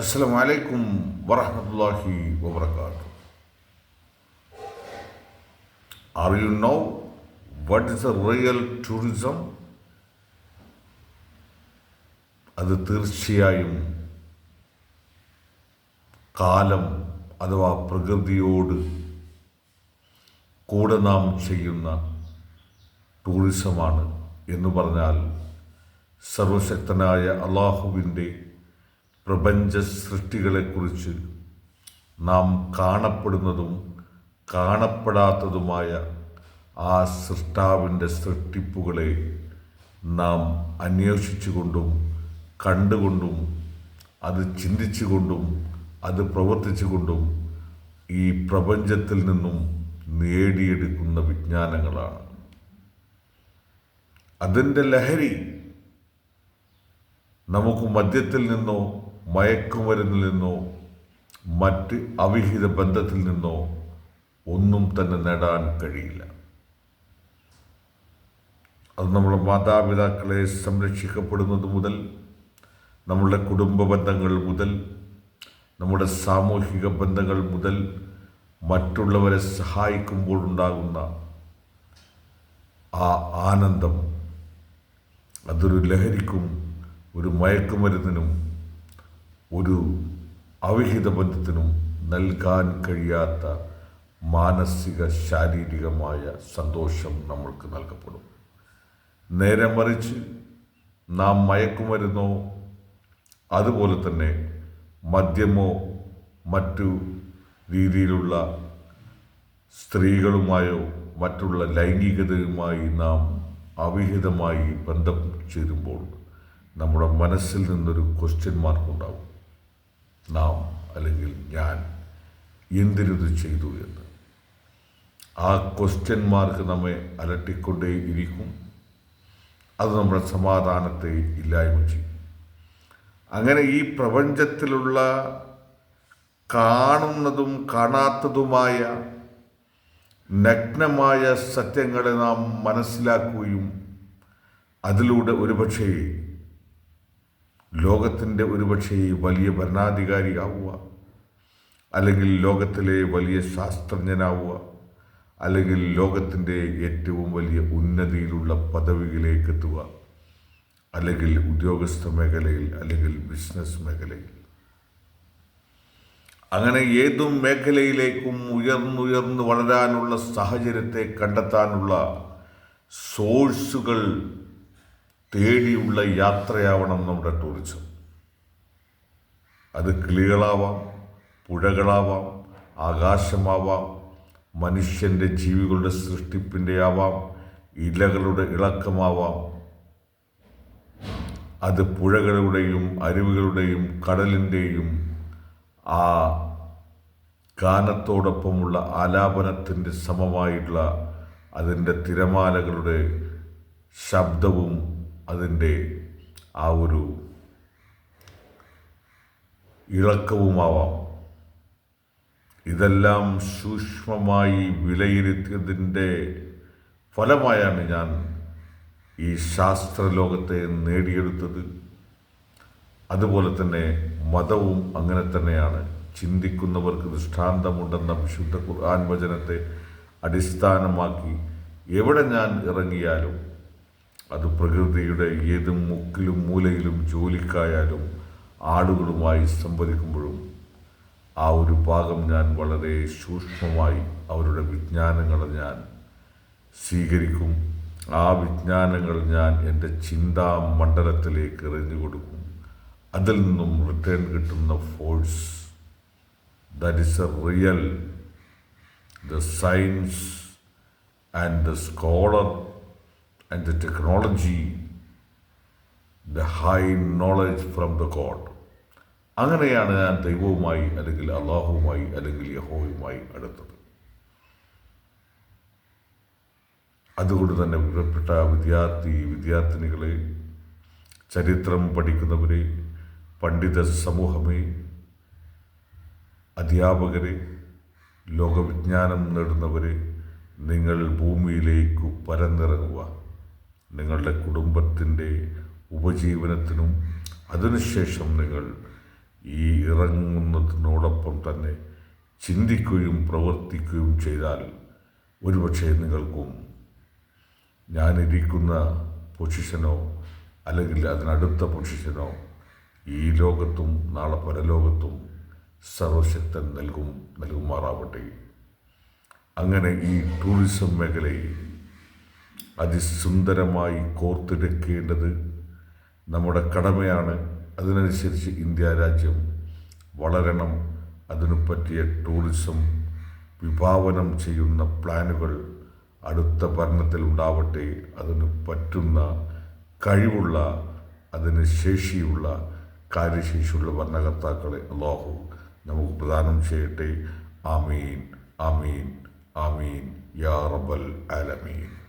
Assalamu alaikum warahmatullahi wabarakatuh. Are you know what is a real tourism? അത് തീർച്ചയായും കാലം അഥവാ പ്രകൃതിയോട് കൂടെ നാം ചെയ്യുന്ന ടൂറിസമാണ് എന്ന് പറഞ്ഞാൽ സർവശക്തനായ അള്ളാഹുവിൻ്റെ പ്രപഞ്ച സൃഷ്ടികളെക്കുറിച്ച് നാം കാണപ്പെടുന്നതും കാണപ്പെടാത്തതുമായ ആ സൃഷ്ടാവിൻ്റെ സൃഷ്ടിപ്പുകളെ നാം അന്വേഷിച്ചുകൊണ്ടും കണ്ടുകൊണ്ടും അത് ചിന്തിച്ചുകൊണ്ടും അത് പ്രവർത്തിച്ചുകൊണ്ടും ഈ പ്രപഞ്ചത്തിൽ നിന്നും നേടിയെടുക്കുന്ന വിജ്ഞാനങ്ങളാണ്. അതിൻ്റെ ലഹരി നമുക്ക് മദ്യത്തിൽ നിന്നോ മയക്കുമരുന്നിൽ നിന്നോ മറ്റ് അവിഹിത ബന്ധത്തിൽ നിന്നോ ഒന്നും തന്നെ നേടാൻ കഴിയില്ല. അത് നമ്മുടെ മാതാപിതാക്കളെ സംരക്ഷിക്കപ്പെടുന്നത് മുതൽ, നമ്മളുടെ കുടുംബ ബന്ധങ്ങൾ മുതൽ, നമ്മുടെ സാമൂഹിക ബന്ധങ്ങൾ മുതൽ, മറ്റുള്ളവരെ സഹായിക്കുമ്പോഴുണ്ടാകുന്ന ആ ആനന്ദം, അതൊരു ലഹരിക്കും ഒരു മയക്കുമരുന്നിനും ഒരു അവിഹിത ബന്ധത്തിനും നൽകാൻ കഴിയാത്ത മാനസിക ശാരീരികമായ സന്തോഷം നമ്മൾക്ക് നൽകപ്പെടും. നേരെ മറിച്ച് നാം മയക്കുമരുന്നോ അതുപോലെ തന്നെ മദ്യമോ മറ്റു രീതിയിലുള്ള സ്ത്രീകളുമായോ മറ്റുള്ള ലൈംഗികതയുമായി നാം അവിഹിതമായി ബന്ധം ചേരുമ്പോൾ നമ്മുടെ മനസ്സിൽ നിന്നൊരു ക്വസ്റ്റ്യൻ മാർക്കുണ്ടാവും. നാം അല്ലെങ്കിൽ ഞാൻ എന്തിനിത് ചെയ്തു എന്ന്. ആ ക്വസ്റ്റ്യൻ മാർക്ക് നമ്മെ അലട്ടിക്കൊണ്ടേ ഇരിക്കും. അത് നമ്മുടെ സമാധാനത്തെ ഇല്ലായ്മ ചെയ്യും. അങ്ങനെ ഈ പ്രപഞ്ചത്തിലുള്ള കാണുന്നതും കാണാത്തതുമായ നഗ്നമായ സത്യങ്ങളെ നാം മനസ്സിലാക്കുകയും അതിലൂടെ ഒരുപക്ഷേ ലോകത്തിൻ്റെ ഒരുപക്ഷേ വലിയ ഭരണാധികാരിയാവുക, അല്ലെങ്കിൽ ലോകത്തിലെ വലിയ ശാസ്ത്രജ്ഞനാവുക, അല്ലെങ്കിൽ ലോകത്തിൻ്റെ ഏറ്റവും വലിയ ഉന്നതിയിലുള്ള പദവിയിലേക്ക് എത്തുക, അല്ലെങ്കിൽ ഉദ്യോഗസ്ഥ മേഖലയിൽ, അല്ലെങ്കിൽ ബിസിനസ് മേഖലയിൽ, അങ്ങനെ ഏതും മേഖലയിലേക്കും ഉയർന്നുയർന്ന് വളരാനുള്ള സാഹചര്യത്തെ കണ്ടെത്താനുള്ള സോഴ്സുകൾ തേടിയുള്ള യാത്രയാവണം നമ്മുടെ ടൂറിസം. അത് കിളികളാവാം, പുഴകളാവാം, ആകാശമാവാം, മനുഷ്യൻ്റെ ജീവികളുടെ സൃഷ്ടിപ്പിൻ്റെ ആവാം, ഇലകളുടെ ഇളക്കമാവാം, അത് പുഴകളുടെയും അരുവികളുടെയും കടലിൻ്റെയും ആ ഗാനത്തോടൊപ്പമുള്ള ആലാപനത്തിൻ്റെ സമമായിട്ടുള്ള അതിൻ്റെ തിരമാലകളുടെ ശബ്ദവും അതിൻ്റെ ആ ഒരു ഇളക്കവുമാവാം. ഇതെല്ലാം സൂക്ഷ്മമായി വിലയിരുത്തിയതിൻ്റെ ഫലമായാണ് ഞാൻ ഈ ശാസ്ത്രലോകത്തെ നേടിയെടുത്തത്. അതുപോലെ തന്നെ മതവും അങ്ങനെ തന്നെയാണ്. ചിന്തിക്കുന്നവർക്ക് ദൃഷ്ടാന്തമുണ്ടെന്ന വിശുദ്ധ ഖുർആൻ വചനത്തെ അടിസ്ഥാനമാക്കി എവിടെ ഞാൻ ഇറങ്ങിയാലും, അത് പ്രകൃതിയുടെ ഏത് മുക്കിലും മൂലയിലും ജോലിക്കായാലും ആളുകളുമായി സംവദിക്കുമ്പോഴും ആ ഒരു ഭാഗം ഞാൻ വളരെ സൂക്ഷ്മമായി അവരുടെ വിജ്ഞാനങ്ങളെ ഞാൻ സ്വീകരിക്കും. ആ വിജ്ഞാനങ്ങൾ ഞാൻ എൻ്റെ ചിന്താ മണ്ഡലത്തിലേക്ക് എറിഞ്ഞു കൊടുക്കും. അതിൽ നിന്നും റിട്ടേൺ കിട്ടുന്ന force, that is A real, the science and the scholar and the technology, the high knowledge from the God. അങ്ങനെയാണ് ഞാൻ ദൈവവുമായി അല്ലെങ്കിൽ അള്ളാഹുവുമായി അല്ലെങ്കിൽ യഹോവയുമായി അടുത്തത്. അതുകൊണ്ട് തന്നെ പ്രിയപ്പെട്ട വിദ്യാർത്ഥിനികളെ, ചരിത്രം പഠിക്കുന്നവരെ, പണ്ഡിത സമൂഹമേ, അധ്യാപകരെ, ലോകവിജ്ഞാനം നേടുന്നവരെ, നിങ്ങൾ ഭൂമിയിലേക്ക് പരന്നിറങ്ങുക. നിങ്ങളുടെ കുടുംബത്തിൻ്റെ ഉപജീവനത്തിനും അതിനുശേഷം നിങ്ങൾ ഈ ഇറങ്ങുന്നതിനോടൊപ്പം തന്നെ ചിന്തിക്കുകയും പ്രവർത്തിക്കുകയും ചെയ്താൽ ഒരുപക്ഷെ നിങ്ങൾക്കും ഞാനിരിക്കുന്ന പൊസിഷനോ അല്ലെങ്കിൽ അതിനടുത്ത പൊസിഷനോ ഈ ലോകത്തും നാളെ പരലോകത്തും സർവശക്തൻ നൽകുമാറാവട്ടെ. അങ്ങനെ ഈ ടൂറിസം മേഖലയെ അതിസുന്ദരമായി കോർത്തെടുക്കേണ്ടത് നമ്മുടെ കടമയാണ്. അതിനനുസരിച്ച് ഇന്ത്യ രാജ്യം വളരണം. അതിനു പറ്റിയ ടൂറിസം വിഭാവനം ചെയ്യുന്ന പ്ലാനുകൾ അടുത്ത ഭരണത്തിൽ ഉണ്ടാവട്ടെ. അതിന് പറ്റുന്ന കഴിവുള്ള, അതിന് ശേഷിയുള്ള, കാര്യശേഷിയുള്ള ഭരണകർത്താക്കളെ അല്ലാഹു നമുക്ക് പ്രദാനം ചെയ്യട്ടെ. ആമീൻ, ആമീൻ, ആമീൻ യാ റബ്ബൽ ആലമീൻ.